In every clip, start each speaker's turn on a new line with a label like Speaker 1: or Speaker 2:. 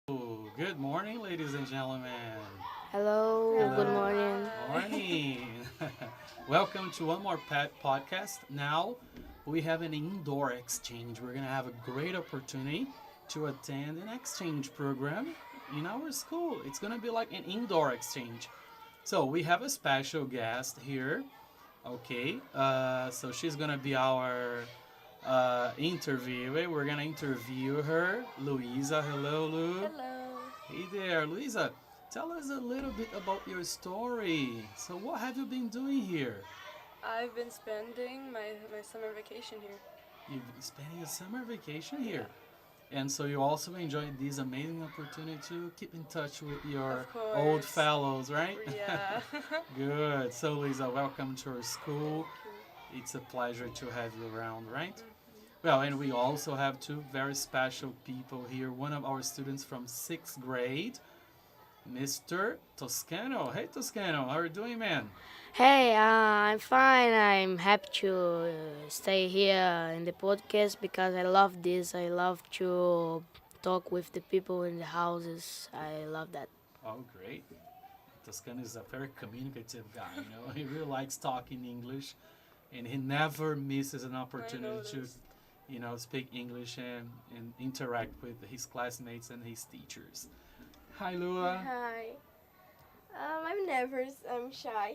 Speaker 1: Good morning, ladies and gentlemen.
Speaker 2: Hello, good
Speaker 1: Hello.
Speaker 2: morning.
Speaker 1: Morning. Welcome to one more pet podcast. Now we have an indoor exchange. We're gonna have a great opportunity to attend an exchange program in our school. It's gonna be like an indoor exchange. So we have a special guest here. Okay, so she's gonna be our interviewee. We're gonna interview her, Luisa. Hello, Lu.
Speaker 3: Hello.
Speaker 1: Hey there, Luisa. Tell us a little bit about your story. So, what have you been doing here?
Speaker 3: I've been spending my summer vacation here.
Speaker 1: You've been spending a summer vacation here. And so you also enjoyed this amazing opportunity to keep in touch with your
Speaker 3: Of course.
Speaker 1: old fellows, right?
Speaker 3: Yeah.
Speaker 1: Good. So, Luisa, welcome to our school.
Speaker 3: Thank you.
Speaker 1: It's a pleasure to have you around, right? Well, and we also have two very special people here. One of our students from 6th grade, Mr. Toscano. Hey, Toscano, how are you doing, man?
Speaker 2: Hey, I'm fine. I'm happy to stay here in the podcast because I love this. I love to talk with the people in the houses. I love that.
Speaker 1: Oh, great. Toscano is a very communicative guy, you know. He really likes talking English, and he never misses an opportunity to,
Speaker 3: this.
Speaker 1: speak English and interact with his classmates and his teachers. Hi, Lua.
Speaker 4: Hi. I'm nervous. I'm shy.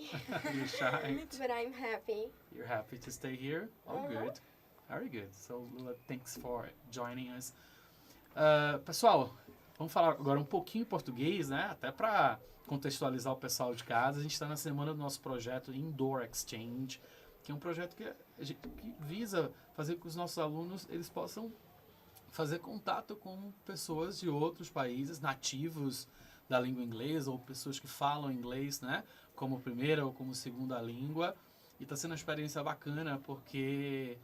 Speaker 1: You're shy.
Speaker 4: But I'm happy.
Speaker 1: You're happy to stay here? Oh,
Speaker 4: Uh-huh.
Speaker 1: good. Very good. So, Lula, thanks for joining us. Pessoal, vamos falar agora um pouquinho português, né? Até para contextualizar o pessoal de casa. A gente está na semana do nosso projeto Indoor Exchange, que é um projeto que visa fazer com que os nossos alunos eles possam fazer contato com pessoas de outros países, nativos da língua inglesa ou pessoas que falam inglês, né? Como primeira ou como segunda língua. E está sendo uma experiência bacana porque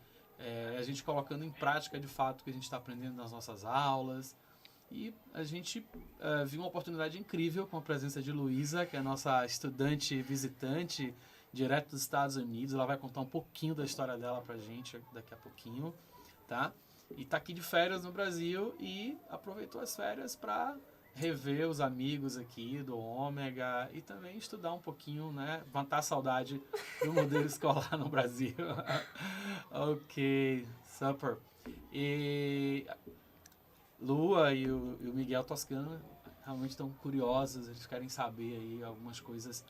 Speaker 1: a gente colocando em prática de fato o que a gente está aprendendo nas nossas aulas. E a gente viu uma oportunidade incrível com a presença de Luisa, que é a nossa estudante visitante direto dos Estados Unidos. Ela vai contar um pouquinho da história dela pra gente daqui a pouquinho, tá? E tá aqui de férias no Brasil e aproveitou as férias para rever os amigos aqui do Ômega e também estudar um pouquinho, né? Matar a saudade do modelo escolar no Brasil. Ok, super. E Lua e o Miguel Toscano realmente estão curiosos, eles querem saber aí algumas coisas,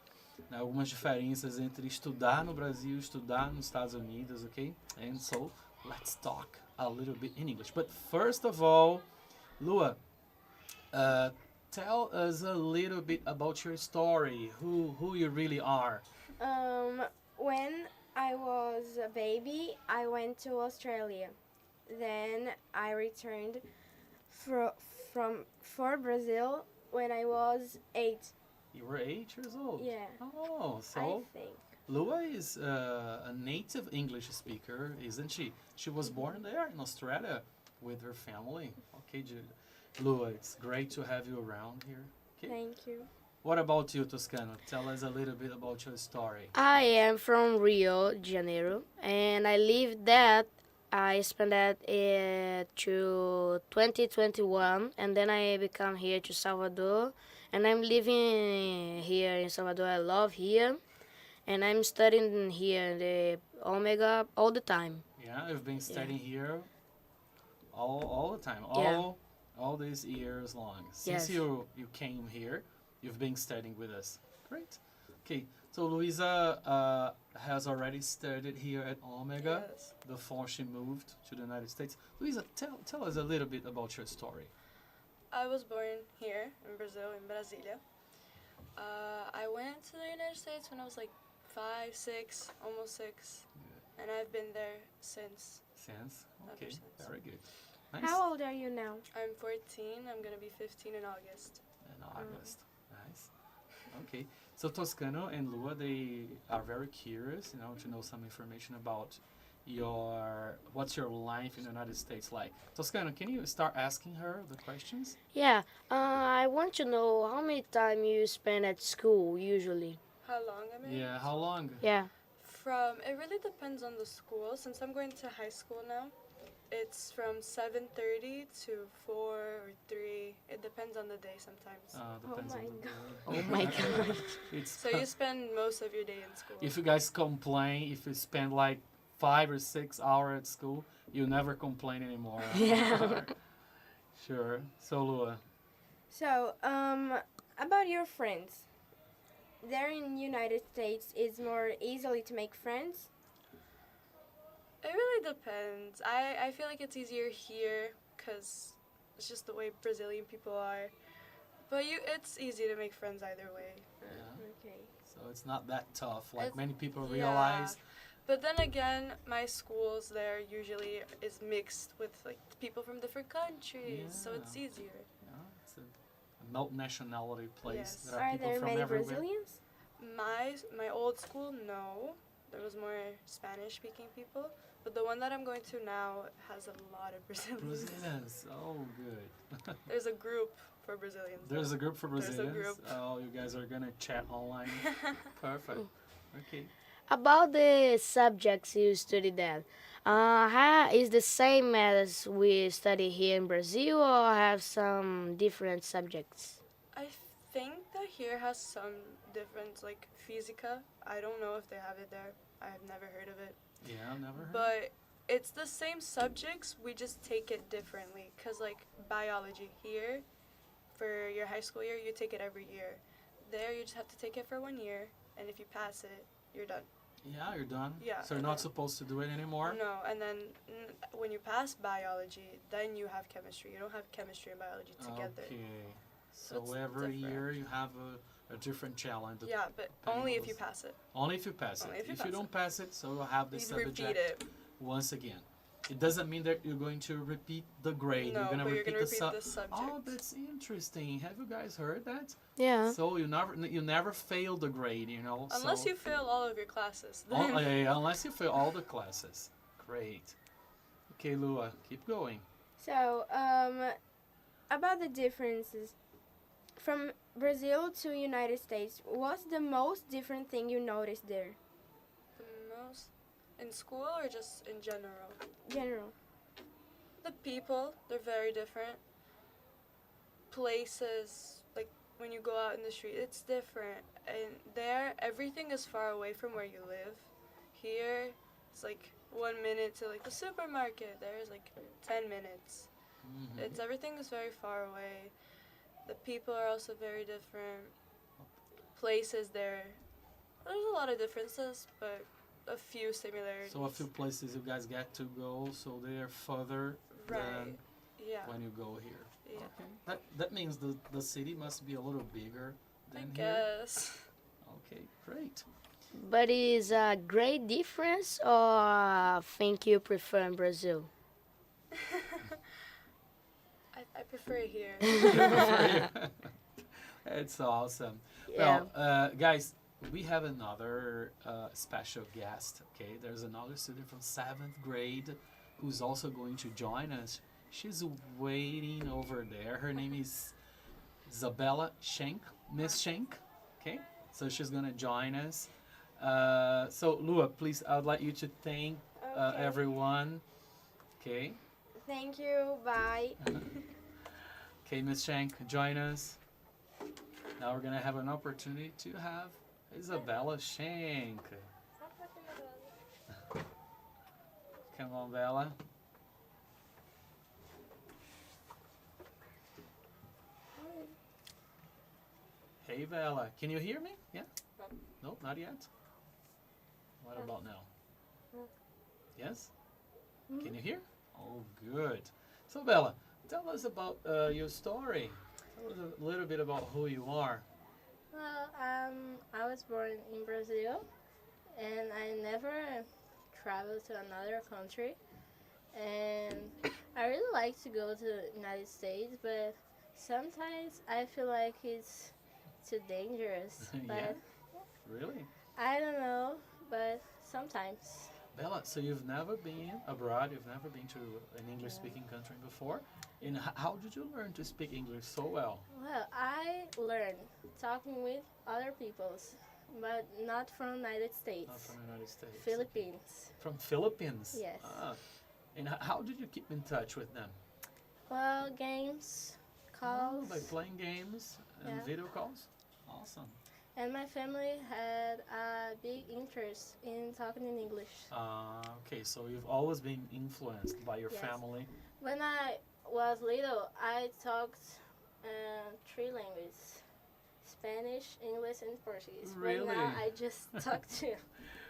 Speaker 1: né, algumas diferenças entre estudar no Brasil e estudar nos Estados Unidos, ok? And so, let's talk a little bit in English. But first of all, Lua, tell us a little bit about your story, who you really are.
Speaker 4: When I was a baby, I went to Australia. Then I returned for Brazil when I was 8.
Speaker 1: You were 8 years old?
Speaker 4: Yeah.
Speaker 1: Oh,
Speaker 4: I
Speaker 1: so
Speaker 4: think.
Speaker 1: Lua is a native English speaker, isn't she? She was born there in Australia with her family. Okay, Lua, it's great to have you around here. Okay.
Speaker 4: Thank you.
Speaker 1: What about you, Toscano? Tell us a little bit about your story.
Speaker 2: I am from Rio de Janeiro and I live that. I spent that to 2021 and then I become here to Salvador and I'm living here in Salvador. I love here and I'm studying here in the Omega all the time.
Speaker 1: Yeah, you've been studying here all the time,
Speaker 2: Yeah.
Speaker 1: all these years long. Since
Speaker 2: Yes.
Speaker 1: you came here, you've been studying with us. Great. Okay, so Luisa has already studied here at Omega
Speaker 3: Yes.
Speaker 1: before she moved to the United States. Luisa, tell us a little bit about your story.
Speaker 3: I was born here in Brazil, in Brasília. I went to the United States when I was like 5, 6, almost 6. And I've been there since.
Speaker 1: Since? Okay,
Speaker 3: Ever since.
Speaker 1: very good. Nice.
Speaker 4: How old are you now?
Speaker 3: I'm 14. I'm going to be 15 in August.
Speaker 1: In August. Nice. Okay. So Toscano and Lua, they are very curious, to know some information about what's your life in the United States like. Toscano, can you start asking her the questions?
Speaker 2: Yeah, I want to know how many time you spend at school usually.
Speaker 3: How long am I?
Speaker 1: Yeah, how long?
Speaker 2: Yeah.
Speaker 3: It really depends on the school. Since I'm going to high school now, It's from 7:30 to 4 or 3. It depends on the day sometimes.
Speaker 1: Depends
Speaker 4: my
Speaker 1: on the
Speaker 4: God.
Speaker 1: day.
Speaker 2: Oh my God.
Speaker 1: It's
Speaker 3: So you spend most of your day in school.
Speaker 1: if you guys complain, if you spend like 5 or 6 hours at school, you never complain anymore.
Speaker 2: Yeah.
Speaker 1: Sure. So Lua,
Speaker 4: So, about your friends. There in United States, it's more easily to make friends.
Speaker 3: It really depends. I feel like it's easier here because it's just the way Brazilian people are. But it's easy to make friends either way.
Speaker 1: yeah.
Speaker 4: Okay.
Speaker 1: So it's not that tough like
Speaker 3: It's-
Speaker 1: many people
Speaker 3: yeah.
Speaker 1: realize.
Speaker 3: But then again, my schools there usually is mixed with like people from different countries, so it's
Speaker 1: Yeah.
Speaker 3: easier.
Speaker 1: Yeah, it's a multi-nationality place.
Speaker 3: Yes.
Speaker 1: There are
Speaker 4: Are
Speaker 1: people
Speaker 4: there
Speaker 1: from
Speaker 4: many
Speaker 1: everywhere.
Speaker 4: Brazilians?
Speaker 3: My old school, no. There was more Spanish-speaking people. But the one that I'm going to now has a lot of Brazilians.
Speaker 1: Brazilians. Oh, good.
Speaker 3: There's a group for Brazilians.
Speaker 1: There's a group for
Speaker 3: There's a
Speaker 1: Brazilians.
Speaker 3: group.
Speaker 1: Oh, you guys are gonna chat online. Perfect. Okay.
Speaker 2: About the subjects you study then, how is the same as we study here in Brazil, or have some different subjects?
Speaker 3: I think that here has some difference, like Física. I don't know if they have it there. I have never heard of it.
Speaker 1: Yeah, never heard.
Speaker 3: But it's the same subjects, we just take it differently. Because, like, biology here, for your high school year, you take it every year. There, you just have to take it for 1 year, and if you pass it, you're done.
Speaker 1: Yeah, you're done.
Speaker 3: Yeah,
Speaker 1: So you're
Speaker 3: and
Speaker 1: not
Speaker 3: then-
Speaker 1: supposed to do it anymore.
Speaker 3: No, and then when you pass biology, then you have chemistry. You don't have chemistry and biology together.
Speaker 1: Okay. So
Speaker 3: it's
Speaker 1: every
Speaker 3: different.
Speaker 1: year you have a different challenge.
Speaker 3: Yeah, but
Speaker 1: depending
Speaker 3: only
Speaker 1: on
Speaker 3: if you
Speaker 1: those-
Speaker 3: pass it.
Speaker 1: Only if you pass
Speaker 3: Only
Speaker 1: it.
Speaker 3: if you
Speaker 1: If you
Speaker 3: pass
Speaker 1: don't pass it, so you'll have the
Speaker 3: You repeat
Speaker 1: subject
Speaker 3: it.
Speaker 1: once again. It doesn't mean that you're going to repeat the grade.
Speaker 3: No,
Speaker 1: you're gonna
Speaker 3: but you're
Speaker 1: repeat
Speaker 3: gonna
Speaker 1: the
Speaker 3: repeat the subject.
Speaker 1: Oh, that's interesting. Have you guys heard that?
Speaker 2: Yeah.
Speaker 1: So you never fail the grade, you know.
Speaker 3: Unless
Speaker 1: so,
Speaker 3: you fail all of your classes.
Speaker 1: Oh, yeah, unless you fail all the classes. Great. Okay, Lua, keep going.
Speaker 4: So, about the differences from Brazil to United States, what's the most different thing you noticed there?
Speaker 3: The most in school or just in general?
Speaker 4: General.
Speaker 3: The people, they're very different. Places, like when you go out in the street, it's different. And there, everything is far away from where you live. Here, it's like 1 minute to like the supermarket. There's like 10 minutes.
Speaker 1: Mhm.
Speaker 3: It's everything is very far away. The people are also very different. Places there's a lot of differences, but a few similarities.
Speaker 1: So a few places you guys get to go, so they are further
Speaker 3: Right.
Speaker 1: than
Speaker 3: Yeah.
Speaker 1: when you go here.
Speaker 3: Yeah.
Speaker 1: Okay. That means the city must be a little bigger
Speaker 3: I
Speaker 1: than here.
Speaker 3: guess.
Speaker 1: Okay, great.
Speaker 2: But is a great difference, or think you prefer in Brazil?
Speaker 3: I prefer it here.
Speaker 1: It's awesome.
Speaker 2: Yeah.
Speaker 1: Well, guys, we have another special guest. Okay, there's another student from 7th grade who's also going to join us. She's waiting over there. Her name is Isabella Schenk, Miss Schenk. Okay, so she's gonna join us. So Lua, please, I would like you to thank
Speaker 4: Okay.
Speaker 1: everyone. Okay.
Speaker 4: Thank you. Bye.
Speaker 1: Okay, Miss Schenk, join us. Now we're gonna have an opportunity to have Isabella Schenk. Come on, Bella. Hey, Bella. Can you hear me? Yeah? No, not yet. What about now? Yes? Can you hear? Oh, good. So, Bella, tell us about your story. Tell us a little bit about who you are.
Speaker 5: Well, I was born in Brazil, and I never traveled to another country. And I really like to go to the United States, but sometimes I feel like it's too dangerous.
Speaker 1: Yeah?
Speaker 5: But
Speaker 1: Really?
Speaker 5: I don't know, but sometimes.
Speaker 1: Bella, so you've never been abroad, you've never been to an English-speaking country before. And how did you learn to speak English so well?
Speaker 5: Well, I learned talking with other peoples, but not from United States.
Speaker 1: Not from the United States.
Speaker 5: Philippines.
Speaker 1: From Philippines?
Speaker 5: Yes.
Speaker 1: Ah, And how did you keep in touch with them?
Speaker 5: Well, games, calls,
Speaker 1: By playing games and
Speaker 5: Yeah.
Speaker 1: video calls? Awesome.
Speaker 5: and my family had a big interest in talking in English.
Speaker 1: Okay, so you've always been influenced by your
Speaker 5: Yes.
Speaker 1: family.
Speaker 5: When I was little, I talked three languages: Spanish, English, and Portuguese.
Speaker 1: Really?
Speaker 5: But now I just talk two.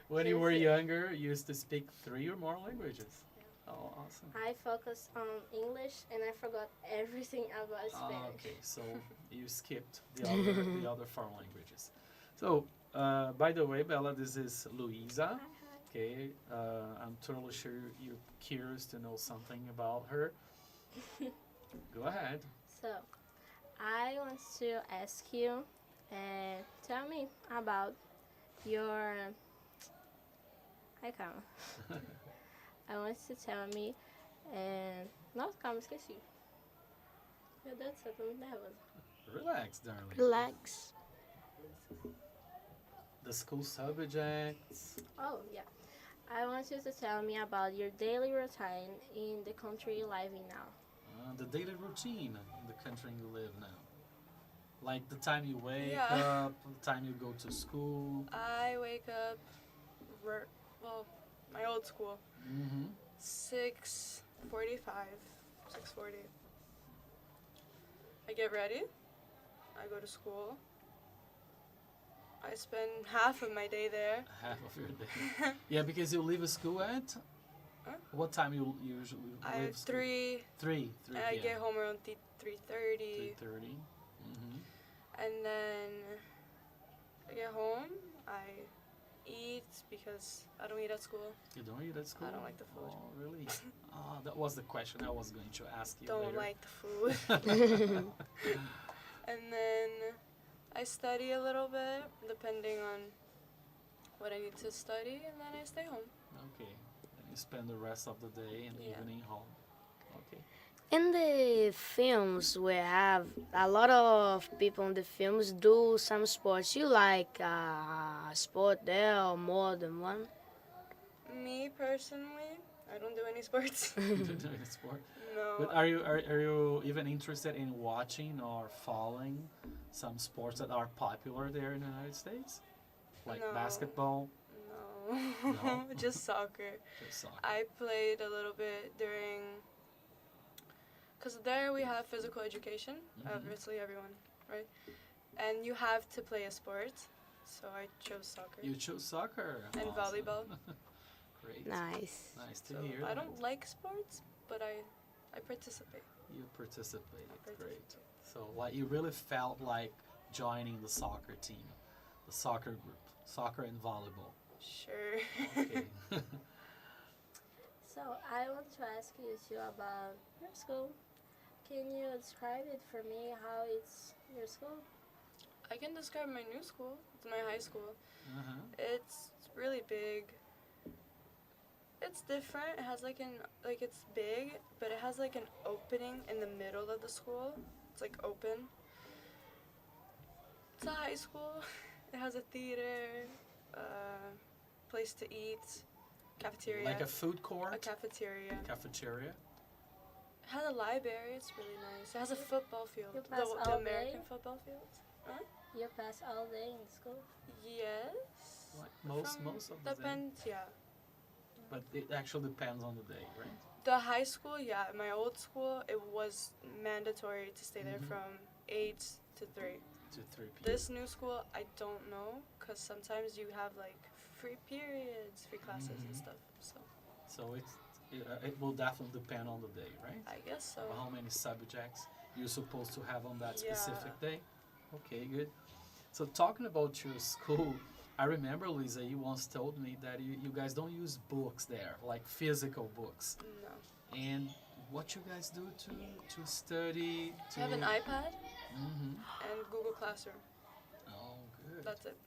Speaker 1: When you
Speaker 5: Yes,
Speaker 1: were
Speaker 5: yes.
Speaker 1: younger, you used to speak 3 or more languages. Oh, awesome.
Speaker 5: I focused on English and I forgot everything about Spanish.
Speaker 1: Okay, so you skipped the other 4 languages. So, by the way, Bella, this is Luisa. Okay, I'm totally sure you're curious to know something about her. Go ahead.
Speaker 5: So, I want to ask you, tell me about your. Ai, calma. I want you to tell me. Nossa, calma, esqueci. Meu Deus do céu, tô muito nervosa.
Speaker 1: Relax, darling.
Speaker 2: Relax.
Speaker 1: The school subjects.
Speaker 5: Oh, yeah. I want you to tell me about your daily routine in the country you live in now.
Speaker 1: The daily routine in the country you live now. Like the time you wake
Speaker 3: Yeah.
Speaker 1: up, the time you go to school.
Speaker 3: I wake up, my old school,
Speaker 1: Mm-hmm.
Speaker 3: 6:45, 6:40. I get ready. I go to school. I spend half of my day there.
Speaker 1: Half of your day. Yeah, because you leave school at?
Speaker 3: Huh?
Speaker 1: What time you usually
Speaker 3: I
Speaker 1: leave school?
Speaker 3: 3,
Speaker 1: 3
Speaker 3: and I get home around 3:30.
Speaker 1: 3:30. Mm-hmm.
Speaker 3: And then I get home, I eat because I don't eat at school.
Speaker 1: You don't eat at school?
Speaker 3: I don't like the food.
Speaker 1: Oh, really? That was the question I was going to ask you
Speaker 3: Don't
Speaker 1: later.
Speaker 3: like the food. And then I study a little bit, depending on what I need to study, and then I stay home.
Speaker 1: Okay. And you spend the rest of the day and the
Speaker 3: Yeah.
Speaker 1: evening home. Okay.
Speaker 2: In the films, we have a lot of people in the films do some sports. You like sport there or more than one?
Speaker 3: Me personally, I don't do any sports.
Speaker 1: Doing sport.
Speaker 3: No.
Speaker 1: But are you even interested in watching or following some sports that are popular there in the United States? Like
Speaker 3: No.
Speaker 1: basketball,
Speaker 3: No.
Speaker 1: No?
Speaker 3: Just soccer.
Speaker 1: just soccer.
Speaker 3: I played a little bit during. Because there we have physical education,
Speaker 1: Mhm.
Speaker 3: obviously everyone, right? And you have to play a sport, so I chose soccer.
Speaker 1: You chose soccer.
Speaker 3: And
Speaker 1: Awesome.
Speaker 3: volleyball.
Speaker 1: Great.
Speaker 2: Nice.
Speaker 1: Nice to
Speaker 3: So
Speaker 1: hear.
Speaker 3: I
Speaker 1: that.
Speaker 3: don't like sports, but I participate.
Speaker 1: You participated.
Speaker 3: I
Speaker 1: Great.
Speaker 3: participate.
Speaker 1: So like you really felt like joining the soccer team, the soccer group, soccer and volleyball.
Speaker 3: Sure.
Speaker 1: Okay.
Speaker 5: So, I want to ask you too about your school. Can you describe it for me how it's your school?
Speaker 3: I can describe my new school. It's my high school.
Speaker 1: Uh-huh.
Speaker 3: It's really big. It's different. It has it's big, but it has like an opening in the middle of the school. It's like open. It's a high school. It has a theater, place to eat, cafeteria.
Speaker 1: Like a food
Speaker 3: a
Speaker 1: court,
Speaker 3: cafeteria.
Speaker 1: cafeteria.
Speaker 3: It has a library. It's really nice. It has a football field.
Speaker 5: You pass
Speaker 3: The
Speaker 5: all
Speaker 3: American
Speaker 5: day?
Speaker 3: football field.
Speaker 5: You pass all day in school?
Speaker 3: Yes.
Speaker 1: Like most
Speaker 3: From-
Speaker 1: of the day.
Speaker 3: Depends, yeah.
Speaker 1: But it actually depends on the day, right?
Speaker 3: The high school, yeah. My old school, it was mandatory to stay there
Speaker 1: Mhm.
Speaker 3: from 8 to 3.
Speaker 1: To 3 p.m.
Speaker 3: This new school, I don't know, because sometimes you have like free periods, free classes and
Speaker 1: Mhm.
Speaker 3: stuff. So
Speaker 1: So it will definitely depend on the day, right?
Speaker 3: I guess so.
Speaker 1: How many subjects you're supposed to have on that
Speaker 3: Yeah.
Speaker 1: specific day. Okay, good. So talking about your school, I remember, Lisa, you once told me that you guys don't use books there, like physical books.
Speaker 3: No.
Speaker 1: And what you guys do to study?
Speaker 3: I have an iPad
Speaker 1: Mm-hmm.
Speaker 3: and Google Classroom.
Speaker 1: Oh, good.
Speaker 3: That's it.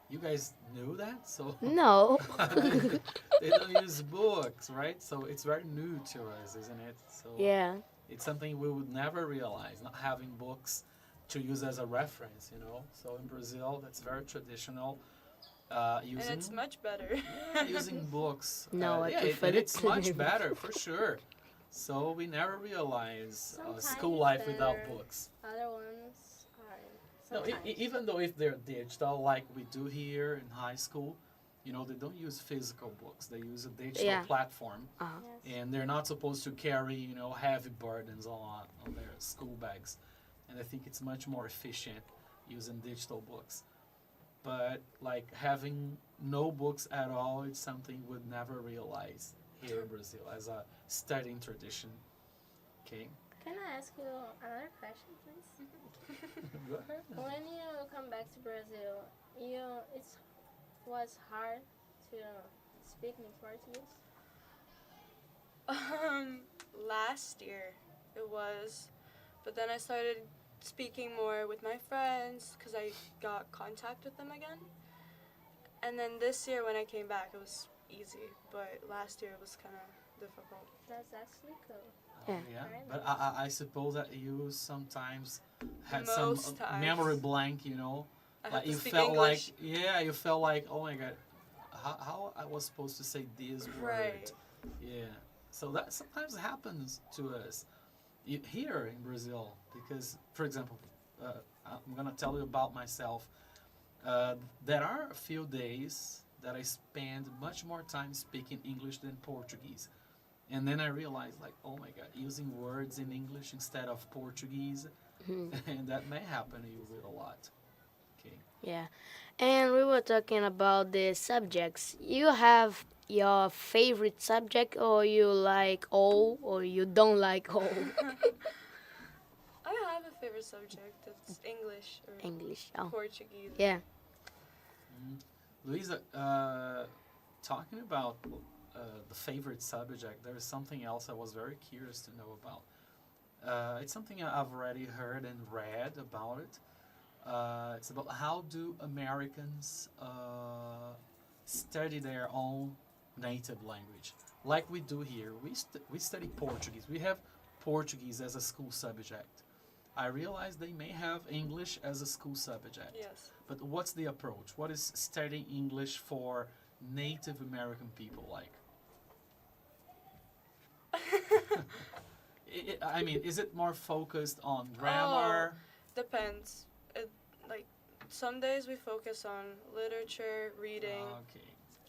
Speaker 1: You guys knew that? So
Speaker 2: No.
Speaker 1: they don't use books, right? So it's very new to us, isn't it? So
Speaker 2: Yeah.
Speaker 1: it's something we would never realize, not having books to use as a reference, you know. So in Brazil, that's very traditional.
Speaker 3: And
Speaker 1: using
Speaker 3: it's much better.
Speaker 1: using books.
Speaker 2: No, I
Speaker 1: yeah,
Speaker 2: prefer
Speaker 1: and
Speaker 2: it
Speaker 1: it's
Speaker 2: to
Speaker 1: much
Speaker 2: the-
Speaker 1: better for sure. So we never realize
Speaker 5: Sometimes
Speaker 1: school life without
Speaker 5: better.
Speaker 1: books.
Speaker 5: Other ones are
Speaker 1: No,
Speaker 5: sometimes.
Speaker 1: even though if they're digital, like we do here in high school, you know, they don't use physical books. They use a digital
Speaker 2: Yeah.
Speaker 1: platform,
Speaker 2: Uh-huh.
Speaker 5: Yes.
Speaker 1: and they're not supposed to carry, you know, heavy burdens on their school bags. And I think it's much more efficient using digital books. But like having no books at all, it's something we'd never realize here in Brazil as a studying tradition. Okay,
Speaker 5: Can I ask you another question, please?
Speaker 1: go ahead.
Speaker 5: When you come back to Brazil, it was hard to speak in Portuguese.
Speaker 3: Last year it was, but then I started speaking more with my friends because I got contact with them again. And then this year when I came back, it was easy, but last year it was kind of difficult.
Speaker 5: That's actually cool.
Speaker 1: Oh,
Speaker 2: Yeah.
Speaker 1: yeah.
Speaker 5: Very
Speaker 1: But
Speaker 5: nice.
Speaker 1: I suppose that you sometimes had
Speaker 3: Most
Speaker 1: some
Speaker 3: times.
Speaker 1: memory blank, you know.
Speaker 3: I
Speaker 1: Like
Speaker 3: had to
Speaker 1: you
Speaker 3: speak
Speaker 1: felt
Speaker 3: English.
Speaker 1: you felt like, oh my god, how I was supposed to say this word.
Speaker 3: Right.
Speaker 1: Yeah. So that sometimes happens to us here in Brazil because, for example, I'm gonna tell you about myself. There are a few days that I spend much more time speaking English than Portuguese. And then I realized, like, oh my God, using words in English instead of Portuguese, and that may happen to you with a lot. Okay.
Speaker 2: Yeah. And we were talking about the subjects. You have your favorite subject, or you like all, or you don't like all?
Speaker 3: I have a favorite subject. It's English or
Speaker 2: English. Oh.
Speaker 3: Portuguese.
Speaker 2: Yeah.
Speaker 1: Luisa, talking about the favorite subject, there is something else I was very curious to know about. It's something I've already heard and read about it. It's about how do Americans study their own native language, like we do here. We study Portuguese. We have Portuguese as a school subject. I realize they may have English as a school subject.
Speaker 3: Yes.
Speaker 1: But what's the approach? What is studying English for Native American people like? I mean, is it more focused on grammar?
Speaker 3: Depends. Like some days we focus on literature, reading,
Speaker 1: Okay.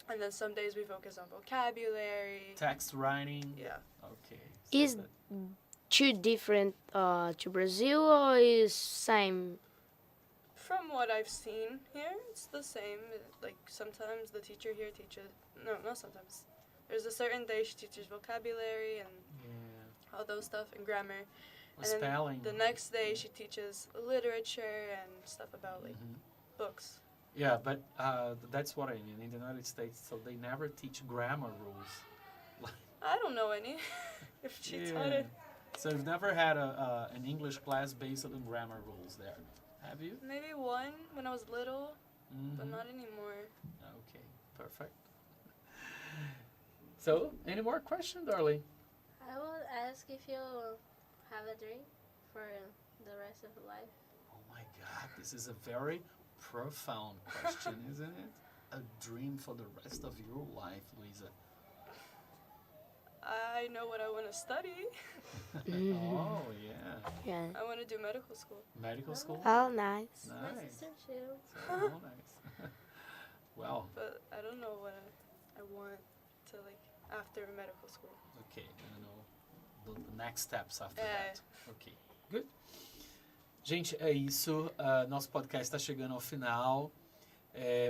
Speaker 3: and then some days we focus on vocabulary.
Speaker 1: Text writing?
Speaker 3: Yeah.
Speaker 1: Okay.
Speaker 2: Is too different to Brazil, or is same?
Speaker 3: From what I've seen here, it's the same. Like sometimes the teacher here teaches. No, not sometimes. There's a certain day she teaches vocabulary and
Speaker 1: Yeah.
Speaker 3: all those stuff and grammar.
Speaker 1: Or
Speaker 3: And then
Speaker 1: spelling?
Speaker 3: The next day she teaches literature and stuff about like
Speaker 1: Mhm.
Speaker 3: books.
Speaker 1: Yeah, but that's what I mean. In the United States, so they never teach grammar rules.
Speaker 3: I don't know any. If she taught it,
Speaker 1: So you've never had an English class based on grammar rules there, have you?
Speaker 3: maybe one when I was little, but
Speaker 1: Mhm.
Speaker 3: not anymore.
Speaker 1: Okay, perfect. So, any more questions, darling?
Speaker 5: I would ask if you have a dream for the rest of your life.
Speaker 1: Oh my God, this is a very profound question, isn't it? A dream for the rest of your life, Luisa.
Speaker 3: I know what I want to study.
Speaker 1: Oh, yeah.
Speaker 2: Yeah.
Speaker 3: I want to do medical school.
Speaker 1: Medical school?
Speaker 2: Oh, nice.
Speaker 5: My
Speaker 1: Nice.
Speaker 5: sister too.
Speaker 1: So nice. Well,
Speaker 3: But I don't know what I want to like after medical school.
Speaker 1: okay, I know the next steps after
Speaker 3: É.
Speaker 1: that. Ok, good. Gente, é isso. Nosso podcast está chegando ao final.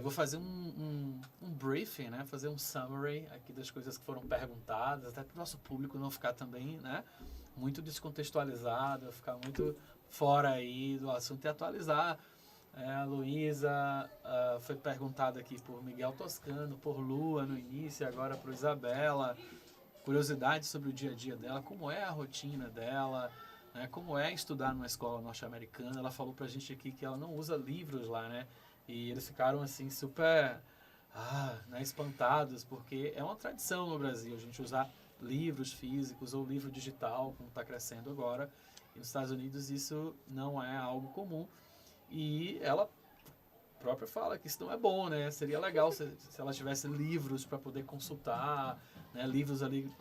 Speaker 1: Vou fazer um briefing, né? Fazer um summary aqui das coisas que foram perguntadas, até para o nosso público não ficar também, né? Muito descontextualizado, ficar muito fora aí do assunto e atualizar. A Luísa foi perguntada aqui por Miguel Toscano, por Lua no início, agora por Isabela. Curiosidades sobre o dia a dia dela, como é a rotina dela, né? Como é estudar numa escola norte-americana. Ela falou pra gente aqui que ela não usa livros lá, né? E eles ficaram assim super né, espantados, porque é uma tradição no Brasil a gente usar livros físicos ou livro digital, como está crescendo agora. E nos Estados Unidos isso não é algo comum. E ela própria fala que isso não é bom, né? Seria legal se ela tivesse livros para poder consultar, né? Livros ali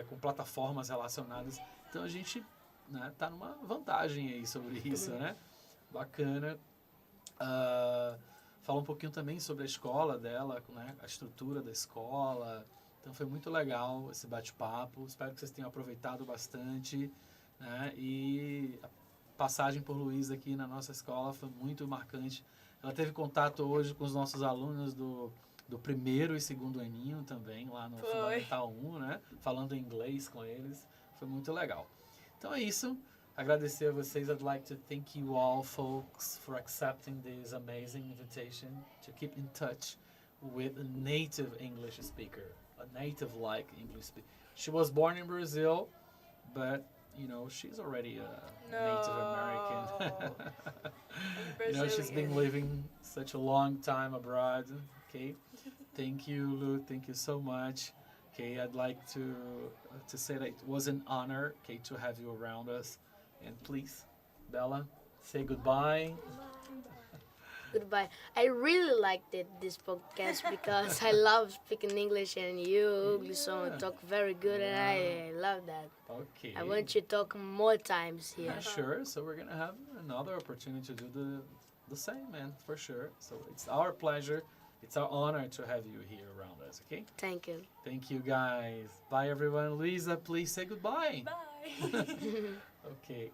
Speaker 1: com plataformas relacionadas. Então a gente, né, tá numa vantagem aí sobre isso, né? Bacana. Fala um pouquinho também sobre a escola dela, né? A estrutura da escola. Então foi muito legal esse bate-papo. Espero que vocês tenham aproveitado bastante, né? E a passagem por Luísa aqui na nossa escola foi muito marcante. Ela teve contato hoje com os nossos alunos do primeiro e segundo aninho também, lá no Fundamental 1, né? Falando inglês com eles. Foi muito legal. Então é isso. Agradecer a vocês. I'd like to thank you all, folks, for accepting this amazing invitation to keep in touch with a native English speaker, a native-like English speaker. She was born in Brazil, but, you know, she's already a Native American. You know, she's been living such a long time abroad. Okay, thank you, Lu. Thank you so much. Okay, I'd like to say that it was an honor, okay, to have you around us. And please, Bella, say goodbye.
Speaker 2: Goodbye. I really liked this podcast because I love speaking English and you, Huglison, talk very good and I love that.
Speaker 1: Okay.
Speaker 2: I want you to talk more times here.
Speaker 1: Yeah, sure. So we're gonna have another opportunity to do the same, man, for sure. So it's our pleasure. It's our honor to have you here around us, okay?
Speaker 2: Thank you.
Speaker 1: Thank you, guys. Bye, everyone. Luisa, please say goodbye.
Speaker 3: Bye.
Speaker 1: Okay.